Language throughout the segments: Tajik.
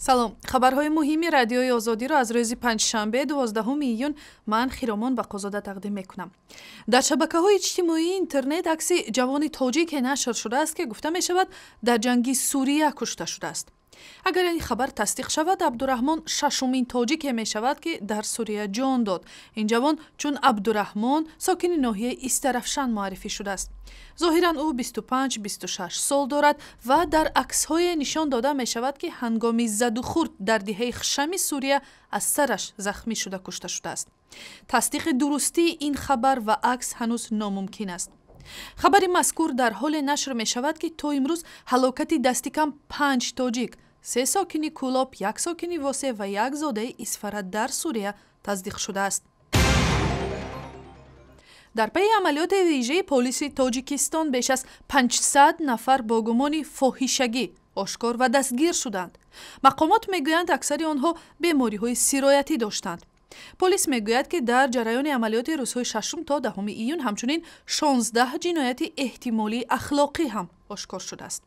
салом. Хабарҳои муҳими радиои озодиро аз рӯзи панҷшанбе 12 июн ман Хиромон Бақозода тақдим мекунам. дар шабакаҳои иҷтимоии интернет акси ҷавони тоҷике нашр шудааст, ки гуфта мешавад дар ҷанги Сурия кушта шудааст. агар ин хабар тасдиқ шавад, Абдураҳмон шашумин тоҷике мешавад, ки дар Сурия ҷон дод. ин ҷавон чун Абдураҳмон сокини ноҳияи Истарафшан муаррифӣ шудааст. зоҳиран ӯ 25-26 сол дорад ва дар аксҳое нишон дода мешавад, ки ҳангоми заду хурд дар диҳаи Хшами Сурия аз сараш захмӣ шуда кушта шудааст. тасдиқи дурустии ин хабар ва акс ҳанӯз номумкин аст. хабари мазкур дар ҳоле нашр мешавад, ки то имрӯз ҳалокати дасти кам 5 тоҷик, 3 сокини Кӯлоб, 1 сокини Восе ва 1 зодаи Исфара дар Сурия тасдиқ шудааст. дар пайи амалиёти вижаи полиси Тоҷикистон беш аз 500 нафар бо гумони фоҳишагӣ ошкор ва дастгир шуданд. мақомот мегӯянд аксари онҳо бемориҳои сироятӣ доштанд. полис мегӯяд, ки дар ҷараёни амалиёти рӯзҳои 6 то 10 июн ҳамчунин 16 ҷинояти эҳтимолии ахлоқӣ ҳам ошкор шудааст.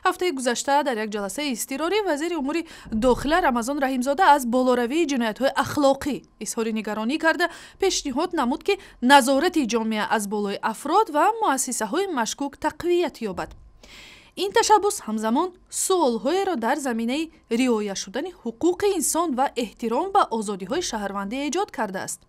ҳафтаи гузашта дар як ҷаласаи изтирорӣ вазири умури дохила Рамазон Раҳимзода аз болоравии ҷиноятҳои ахлоқӣ изҳори нигаронӣ карда пешниҳод намуд, ки назорати ҷомеа аз болои афрод ва муассисаҳои машкук тақвият ёбад. ин ташаббус ҳамзамон суолҳоеро дар заминаи риоя шудани ҳуқуқи инсон ва эҳтиром ба озодиҳои шаҳрвандӣ эҷод кардааст.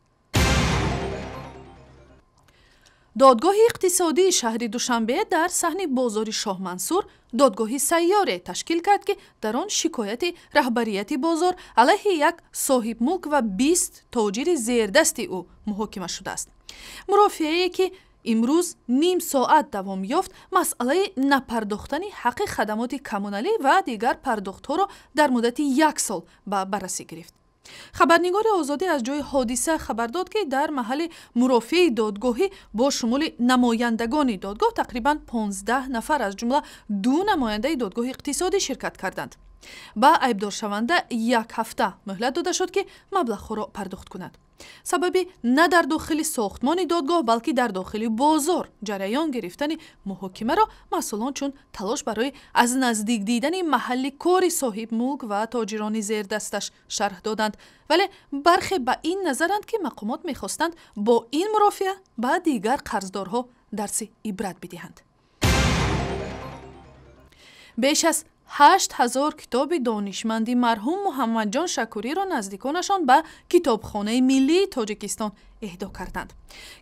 додгоҳи иқтисодии шаҳри Душанбе дар саҳни бозори Шоҳмансур додгоҳи сайёре ташкил кард, ки дар он шикояти раҳбарияти бозор алайҳи як соҳибмулк ва 20 тоҷири зердасти ӯ муҳокима шудааст. мурофиае, ки имрӯз ним соат давом ёфт, масъалаи напардохтани ҳаққи хадамоти коммуналӣ ва дигар пардохтҳоро дар муддати 1 сол ба баррасӣ гирифт. хабарнигори Озодӣ аз ҷои ҳодиса хабар дод, ки дар маҳалли мурофиаи додгоҳӣ бо шумули намояндагони додгоҳ тақрибан 15 нафар аз ҷумла 2 намояндаи додгоҳи иқтисодӣ ширкат карданд. ба айбдоршаванда 1 ҳафта муҳлат дода шуд, ки маблағҳоро пардохт кунад. сабаби на дар дохили сохтмони додгоҳ, балки дар дохили бозор ҷараён гирифтани муҳокимаро масъулон чун талош барои аз наздик дидани маҳалли кори соҳибмулк ва тоҷирони зердасташ шарҳ доданд, вале бархе ба ин назаранд, ки мақомот мехостанд бо ин мурофиа ба дигар қарздорҳо дарси ибрат бидиҳанд. беш аз 8000 китоби донишманди марҳум Муҳаммадҷон Шакуриро наздиконашон ба Китобхонаи Миллии Тоҷикистон эҳдо карданд.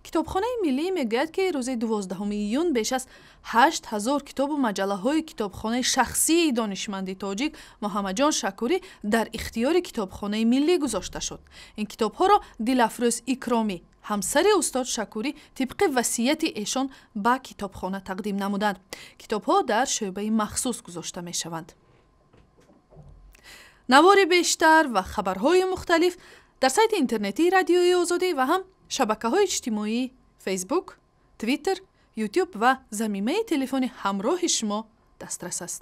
Китобхонаи Миллӣ мегӯяд, ки рӯзи 12 июн беш аз 8000 китобу маҷаллаҳои китобхонаи шахсии донишманди тоҷик Муҳаммадҷон Шакурӣ дар ихтиёри Китобхонаи Миллӣ гузошта шуд. ин китобҳоро Дилафрӯз Икромӣ, ҳамсари устод Шакурӣ, тибқи васияти эшон ба китобхона тақдим намуданд. китобҳо дар шӯъбаи махсус гузошта мешаванд. навори бештар ва хабарҳои мухталиф дар сайти интернетии радиои Озодӣ ва ҳам шабакаҳои иҷтимоӣ Facebook, Twitter, YouTube ва замимаи телефони ҳамроҳи шумо дастрас аст.